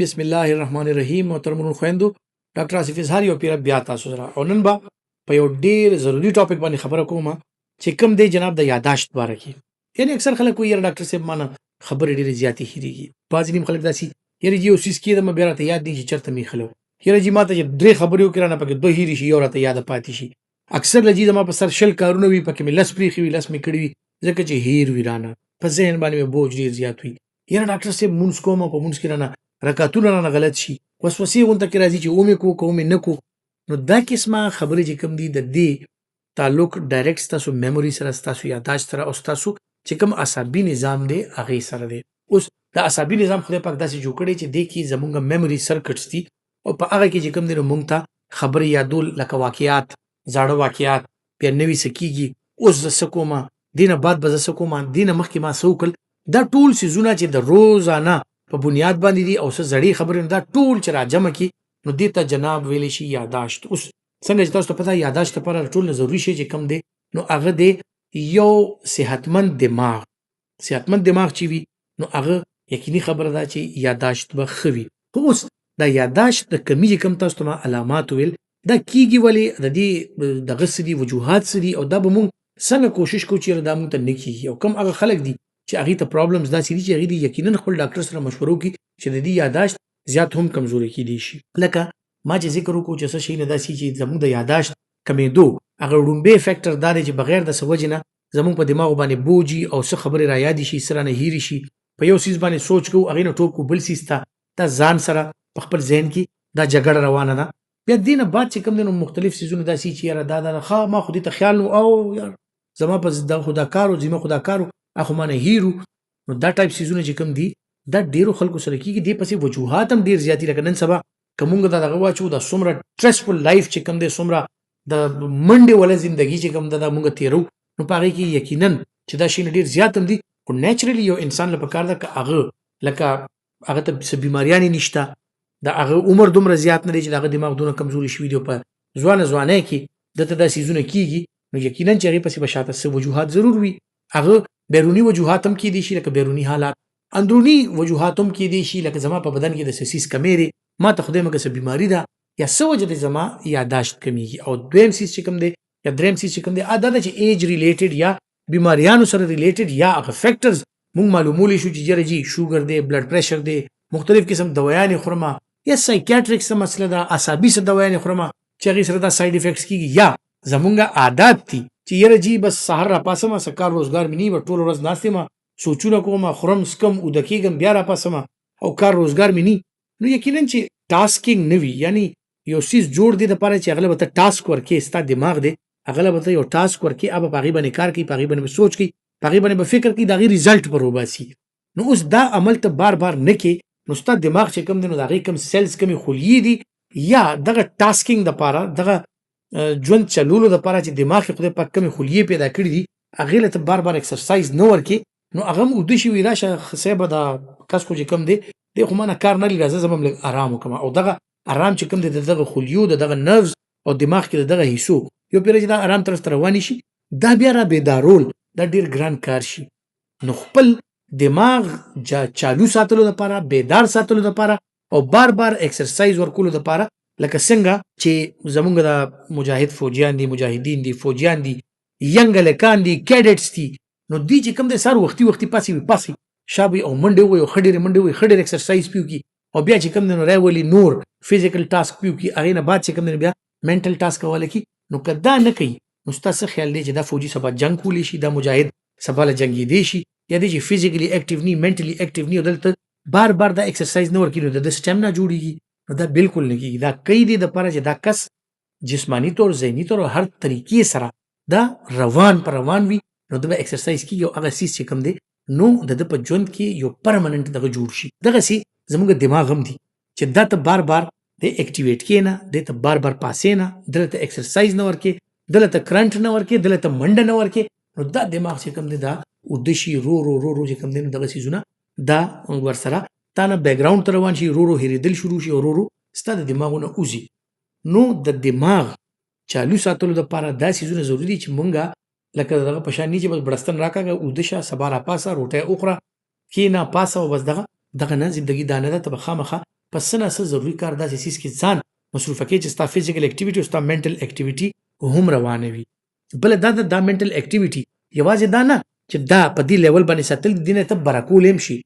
بسم الله الرحمن الرحیم. محترم خویندو، ډاکټر آصف اظهار یو پیر بیا تاسو سره او نن به په یو ډیر ضروری ټاپک باندې خبره کوم چې کوم دی جناب د یاداشت باره کې. یعنی اکثر خلک وایي ډاکټر صاحب مانه خبرې ډیرې زیاتې هېرېږي. بعضې نیم خلک داسې یاره جي اوسیس کېدم بیا راته یاد دی چې چېرته مې ایښلی و. یاره جي ما ته چې درې خبرې وکړې رانه پکې دوه هېرې شي یو راته یاده پاتې شي. اکثر له جي زما په سر 100 کارونه وي پکې مې 10 پرېښي وي 10 مې کړي وي ځکه چې هېر وي رانه په ذهن باندې مې بوج ډېر زیات وي. یاره ډاکټر صاحب مونځ کوم په مونځ کې رانه رکعتونه رانه غلط شي وسوسې غونته کې راځي چې ومې کو که ومې نه کو. نو دا قسمه خبرې چې کوم دي د دې تعلق ډایرکټ ستاسو میموري سره ستاسو یاداشت سره او ستاسو چې کوم عصبي نظام دی هغې سره دی. اوس د عصبي نظام خدای پاک داسې جوړ کړی چې دې کې زمونږ میموري سرکټس دي او په هغه کې چې کوم دی نو مونږ ته خبرې یادول لکه واقعات زاړه واقعات بیا نوي څه کېږي اوس زه څه کومه دې نه بعد به زه څه کومه دې نه مخکې ما څه وکړل. دا ټول څیزونه چې د روزانه په بنیاد باندې دي او څه زړې خبرې دا ټول چې راجمع کړي نو دې ته جناب ویلی شي یاداشت. اوس څنګه چې تاسو ته پته یاداشت لپاره ټول نه ضروري شی چې کوم دی نو هغه دی یو صحتمند دماغ. صحتمند دماغ چې وي نو هغه یقیني خبره ده چې یاداشت به ښه وي. خو اوس دا یاداشت د کمي چې کوم تاسو ته ما علامات ویل دا کېږي ولې د دې دغه څه دي وجوهات څه دي او دا به مونږ څنګه کوشش کوو چې دا مونږ ته نه کېږي او کوم هغه خلک دي چې هغې ته پرابلمز داسې دي چې هغې دي یقینا خپل ډاکټر سره مشوره وکړي چې د دې یاداشت زیات هم کمزوري کېدی شي. لکه ما چې ذکر وکړو چې څه شی نه داسې چې زموږ د یاداشت کمېدو هغه وړومبی فیکټر دا دی چې بغیر د څه وجې نه زموږ په دماغو باندې بوجي او څه خبرې را یادې شي څه رانه هېرې شي په یو څیز باندې سوچ کوو هغې نه ټوپ کوو بل څیز ته دا ځان سره په خپل ذهن کې دا جګړه روانه ده. بیا دې نه بعد چې کوم دی نو مختلف څیزونه داسې چې یاره دا ښه ما خو دې ته خیال نو او یار زما په دا خو دا کار و زما خو دا کار و اخو ما نه هېرو. نو دا ټایپ څیزونه چې کوم دي دا ډېرو خلکو سره کېږي. دې پسې وجوهات هم ډېر زیات دي لکه نن سبا که مونږ دا دغه واچو دا څومره سټرسفل لایف چې کوم دی څومره د منډې والا زندګي چې کوم ده دا مونږ تېرو نو په هغې کې یقینا چې دا شیونه ډېر زیات هم دي خو نیچرلي یو انسان له پکار ده که هغه لکه هغه ته څه بیماریانې نشته د هغه عمر دومره زیات نه دی چې د هغه دماغ دونه کمزوري شوي دي او په ځوانۍ کې دته دا څیزونه کېږي نو یقینا چې هغې پسې به شاته څه وجوهات ضرور وي. هغه بیروني وجوهات هم کېدی شي لکه بیروني حالات اندروني وجوهات هم کېدی شي لکه زما په بدن کې د څه څیز کمی دی ما ته خدای مګر څه بیماري ده یا څه وجه دی زما یاداشت کمیږي. او دویم څیز چې کوم دی یا دریم څیز چې کوم دی دا ده چې ایج ریلیټډ یا بیماریانو سره ریلیټډ یا هغه فیکټرز مونږ معلومولی شو چې یاره جي شوګر دی بلډ پریشر دی مختلف قسم دوایانې خورمه یا سایکیاټریک څه مسله ده عصابي څه دوایانې خورمه چې هغې سره دا سایډ افیکټس کېږي یا زمونږ عادات دي چې یاره جي بس سهار راپاسمه څه کار روزګار مې نه وي ټوله ورځ ناست یم سوچونه کوم خورم سکم اوده کېږم بیا راپاسم او کار روزګار مې نه نو یقینا چې ټاسکینګ نه وي یعنی یو څیز جوړ دی دپاره چې هغه له به ته ټاسک ورکې ستا دماغ دی هغه له به ته یو ټاسک ورکې هغه په هغې باندې کار کوي په هغې باندې به سوچ کوي په هغې باندې به فکر کوي د هغې ریزلټ به روباسي. نو اوس دا عمل ته بار بار نه کې نو ستا دماغ چې کوم دی نو د هغې کوم سیلز کمې خلیې دي یا دغه ټاسکینګ دپاره دغه ژوند چلولو دپاره چې دماغ کې خدای پاک کمې خلیې پیدا کړي دي هغې له ته بار بار اکسرسایز نه ورکې نو هغه هم اوده شي وي راشه صاحبه دا کس خو چې کوم دی دی خو ما نه کار نه لري راځه زه به هم لږ ارام وکړم او دغه ارام چې کوم دی د دغه خلیو د دغه نروز او دماغ کې د دغه حصو یو پیره چې دا ارام طرف ته روانې شي دا بیا را بیدارول دا ډېر ګران کار شي. نو خپل دماغ چالو ساتلو دپاره بیدار ساتلو دپاره او بار بار اکسرسایز ورکولو دپاره لکه څنګه چې زمونږ د مجاهد فوجیان دي مجاهدین دي فوجیان دي ینګ هلکان دي کیډټس دي نو دوی چې کوم دی سهار وختي پاسې شابه او منډې ووایي او ښه ډېرې منډې ووایي ښه ډېر اکسرسایز پې وکړي او بیا چې کوم دی نو راولي نور فزیکل ټاسک پې وکړي هغې نه بعد چې کوم دی بیا منټل ټاسک کولی کړي. نو که دا نه کوي نو ستا څه خیال دی چې دا فوجي سبا جنګ کولی شي دا مجاهد سبا له جنګېدی شي یا دی چې فزیکلی اکټیو نی منټلی اکټیو نی او دلته بار بار دا اکسرسایز نه ورکړي نو د ده سټیمنا جوړېږي نو دا بالکل نه کېږي. دا کوي دی دپاره چې دا کس جسماني طور ذهني طور او هر طریقې سره دا روان وي نو د به اکسرسایز کېږي او هغه څیز چې کوم دی نو د ده په ژوند کې یو پرمننټ دغه جوړ شي. دغسې زموږ دماغ هم دي چې دا ته بار بار د اکټیویټ کې نه دې ته بار بار پاسې نه دله ته اکسرسایز نه ورکې دله ته کرنټ نه ورکې دله ته منډه نه ورکې نو دا دماغ چې کوم دی دا اوده شي رو چې کوم دی نو دغه څیزونه دا ورسره تا نه بیکګراونډ ته روان شي رو هېرېدل شروع شي او رو ستا د دماغونه وځي. نو د دماغ چالو ساتلو دپاره دا څیزونه ضروري دي چې مونږه لکه دغه په شان نه چې بس بړستن راکاږه اوده شه سبا راپاسه روټۍ وخوره کښېنه پاسه او بس دغه نه زندګي دا نه ده ته به خامخا په څه نه څه ضروري کار داسې څیز کې ځان مصروفه کړې چې ستا فزیکل اکټیویټي او ستا منټل اکټیویټي هم روانه وي. بله دا منټل اکټیویټي یوازې دا نه چې دا په دې لیول باندې ساتل دي نه ته برکول هم شي،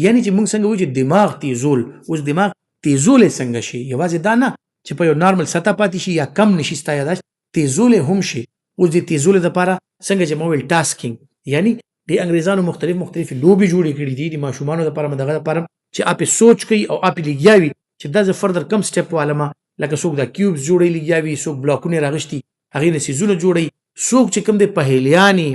یعنی چې موږ څنګه وایو چې دماغ تیزول، اوس دماغ تیزول څنګه شي، یوازې دا نه چې په یو نارمل سطح پاتې شي یا کم نشي ستا یاداشت، تیزول هم شي. اوس د تیزول لپاره څنګه چې مو ویل ټاسکینګ، یعنی د انګریزانو مختلف لوبې جوړې کړي دي د ماشومانو لپاره دغه لپاره چې اپ سوچ کوي او اپ لګیاوي چې دا ز فردر کم سټپ والما لکه څوک دا کیوبز جوړي لګیاوي، څوک بلاکونه راغشتي هغه نه سيزونه جوړي، څوک چې کوم د پهلیانی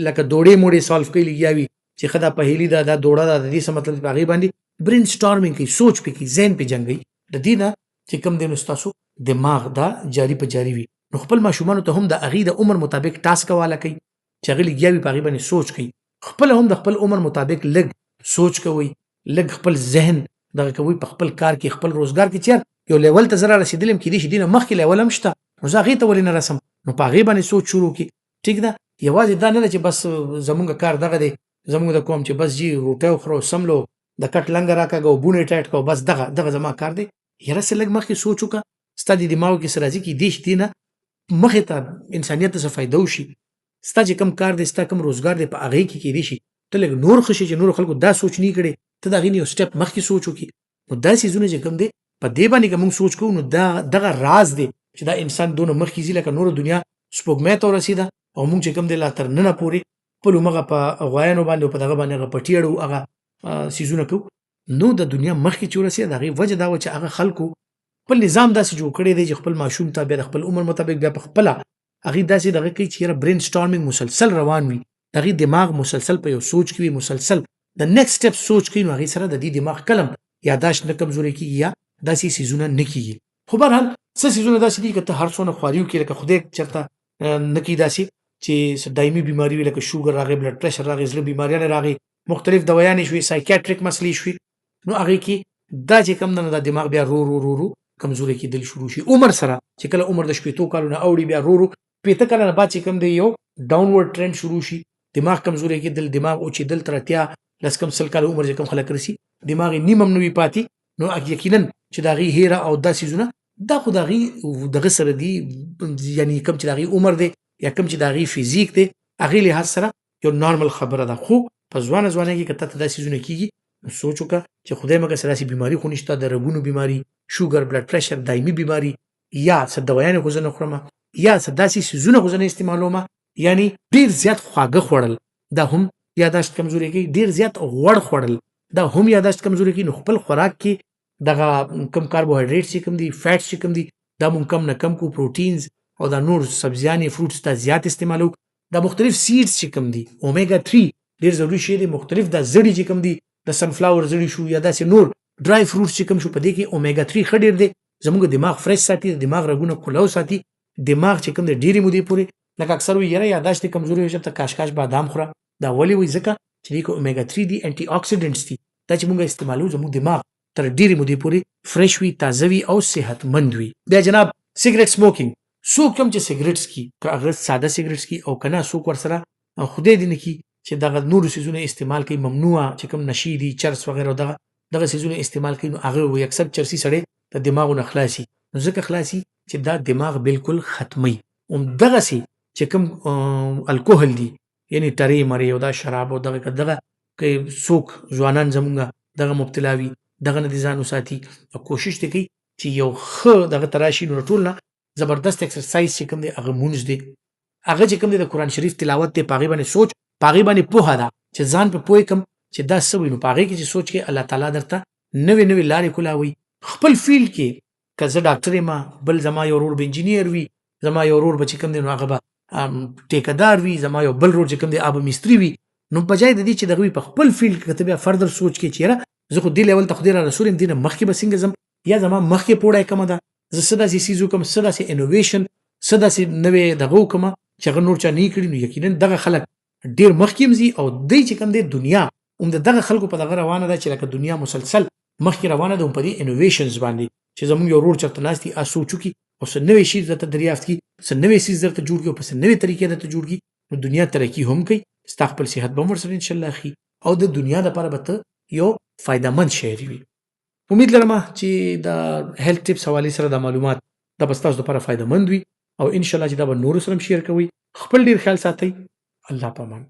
لکه دوړې موړې سالف کوي لګیاوي چې خدا پهلی دا دوړه دا د دې څه مطلب هغه باندې برین سټارمینګ کوي، سوچ پکې ذهن په جنگي د دې نه چې کوم د مستاسو دماغ دا جاری په جاری وي. نو خپل ماشومان ته هم د اغه د عمر مطابق ټاسک والا کوي چې هغه لګیاوي په هغه باندې سوچ کوي، خپل هم د خپل عمر مطابق لګ سوچ کوي، لګ خپل ذهن دغه کوي په خپل کار کې خپل روزګار کې چې یو لیول ته زره رسیدلم کې دي شي دینه مخکې لیول هم شته نو زه هغه ته ولې نه رسم، نو په هغه باندې سوچ شروع کی. ټیک ده، یوازې دا نه چې بس زمونږ کار دغه دی، زمونږ د کوم چې بس جی روټه خورو سملو د کټ لنګ راکاګو بونه ټایټ کو بس دغه زما کار دی. یره سره لګ مخکې سوچ وکړه ستاسو د دماغ کې سره ځي کې دي شي نه مخه ته انسانيت څه فائدہ وشي، ستاسو کم کار دی ستاسو کم روزګار دی په هغه کې دي شي ته لګ نور خشي چې نور خلکو دا سوچ نه کړي ته دا غي یو سټپ مخکې سوچ وکړي. نو دا سيزونه چې کوم دی په دې باندې کوم سوچ کوو نو دغه راز دی چې دا انسان دونه مخکې ځي لکه نور دنیا سپوږمۍ ته ورسیده او موږ چې کوم دی لا تر نن پورې په لومغه په غوایانو باندې په دغه باندې پټیړو هغه سيزونه کو نو د دنیا مخکې چې ورسیده هغه وجه دا و چې هغه خلکو په نظام داسې جوړ کړی دی چې خپل ماشوم ته بیا خپل عمر مطابق بیا په خپل هغه داسې دغه کوي چې برین سټارمینګ مسلسل روان وي، هغه دماغ مسلسل په یو سوچ کې مسلسل د نیکسټ سټپ سوچ کوي، نو هغه سره د دې دماغ کلم یاداشت نه کمزوري کیږي یا داسې سيزونه نه کیږي. خو بهرحال څه سيزونه داسې دي چې هر څونه خواریو کې لکه خدای چرته نه کی داسې چې دایمي بیماری وي لکه شوګر راغی، بلډ پريشر راغی، زړه بیماریاں راغی، مختلف دوايان شوي، سایکیاټریک مسلې شوي، نو هغه کې دا چې کم نه د دماغ بیا رو کمزوري کېدل شروع شي. عمر سره چې کله عمر د 70 کالونو اوړي بیا رو 50 کلونه بعد چې کم دی یو ډاونورډ ټرند شروع شي، دماغ کمزوري کېدل، دماغ او چې دل ترتیا لس کم سل کال عمر چې کم خلک رسی دماغ نیمم نوي پاتې، نو یقینا چې دا غي هیره او دا سيزونه دا خو دا غي دغه سره دی یعنی کم چې دا غي عمر دی یا کم چې دا غي فزیک دی هغه له سره یو نارمل خبره ده. خو په ځوانه کې کته دا سيزونه کیږي نو سوچ وکړه چې خدای مګه سره بیماری خو نشته، د رګونو بیماری، شوګر، بلډ پريشر، دایمي بیماری یا څه دوايان خو زنه خورم یا څه داسې سيزونه خو زنه استعمالوم، یعنی ډیر زیات خواږه خوړل دا هم یاداشت کمزوري کوي، ډیر زیات غوړ خوړل دا هم یاداشت کمزوري کوي. نو خپل خوراک کې دغه کم کاربوهایډریټ چې کم دي، فیټس چې کم دي دا مونږ کم نه کم کو، پروتینز او دا نور سبزیانې فروټس ته زیات استعمالو، دا مختلف سیډز چې کم دي، اومیګا 3 ډیر ضروري شی دی، مختلف دا زړی چې کم دي د سن فلاور زړی شو یا داسې نور ډرای فروټس چې کم شو په دې کې اومیګا 3 خډیر دی، زموږ دماغ فرش ساتي، دماغ رګونه کولو ساتي، دماغ چې کم دی ډیری مودې پورې لکه اکثر وی یره یاداشت کمزوري وي چې ته کاشکاش بادام خوره، دا ولی وي ځکه چې دغه اومیګا 3 دی انټي اکسیډنټس دي دا چې موږ استعمالو زموږ دماغ تر ډیری مودې پورې فرش وي، تازه وي او صحتمند وي. بیا جناب سیګریټ سموکینګ، څوک کوم چې سیګریټس کی که هغه ساده سیګریټس کی او کنه څوک ورسره خدای دې نه کی چې دغه نور سيزونه استعمال کوي، ممنوع چې کوم نشي دي، چرس وغیرہ دغه سيزونه استعمال کوي، نو هغه وي اکثر چرسي سړی د دماغونو خلاصي، نو ځکه خلاصي چې دا دماغ بالکل ختمي. دغه سي چې کوم الکوهل دي یعنی ټری مری او دا شراب او دغه کې څوک ځوانان زمونږ دغه مبتلا وي دغه نه ځان وساتي او کوشش وکړي چې یو ښه دغه تراشي نو ټول نه زبردست ایکسرسایز چې کوم دی هغه مونږ دی، هغه چې کوم دی د قران شریف تلاوت ته پاغي باندې سوچ، پاغي باندې پوها ده چې ځان په پوي کم چې دا سوي، نو پاغي کې چې سوچ کې الله تعالی درته نوې لارې کولاوي. خپل فیلډ کې که زه ډاکټر ما بل زما یو رور انجینیر وي، زما یو رور بچ کوم دی نو هغه به ټیکدار وي، زما یو بل رور چې کوم دی اب مستری وي، نو بجای د دې چې دغه په خپل فیلډ کې کتبه فردر سوچ کې چیرې زه خو دې لیول ته خدای را رسول دینه مخکې بسنګ زم یا زما مخکې پوره کوم ده، زه صدا سي سيزو کوم صدا سي انوویشن صدا سي نوې دغه کوم چې نور چا نه کړی، نو یقینا دغه خلک ډیر مخکې مزي او دای چې کوم دی دنیا دغه خلکو په دغه روانه ده چې لکه دنیا مسلسل مخکې روانه ده په دې انوویشنز باندې چې زموږ یو رور چرته ناشتي اسوچو کی او څه نوې شي درته دریافت کی، څه نوې سیز درته جوړ کی او په څه نوې طریقې درته جوړ کی، نو دنیا ترقی هم کوي، استقبال صحت به ورسره ان شاء الله خي او د دنیا لپاره به ته یو فائدہ مند شهري وي. امید لرم چې د هیلث ټیپس حوالې سره د معلومات دا به ستاسو لپاره فایده مند وي او ان شاء الله چې دا به نورو سره هم شیر کوئ. خپل ډیر خیال ساتئ. الله پامان.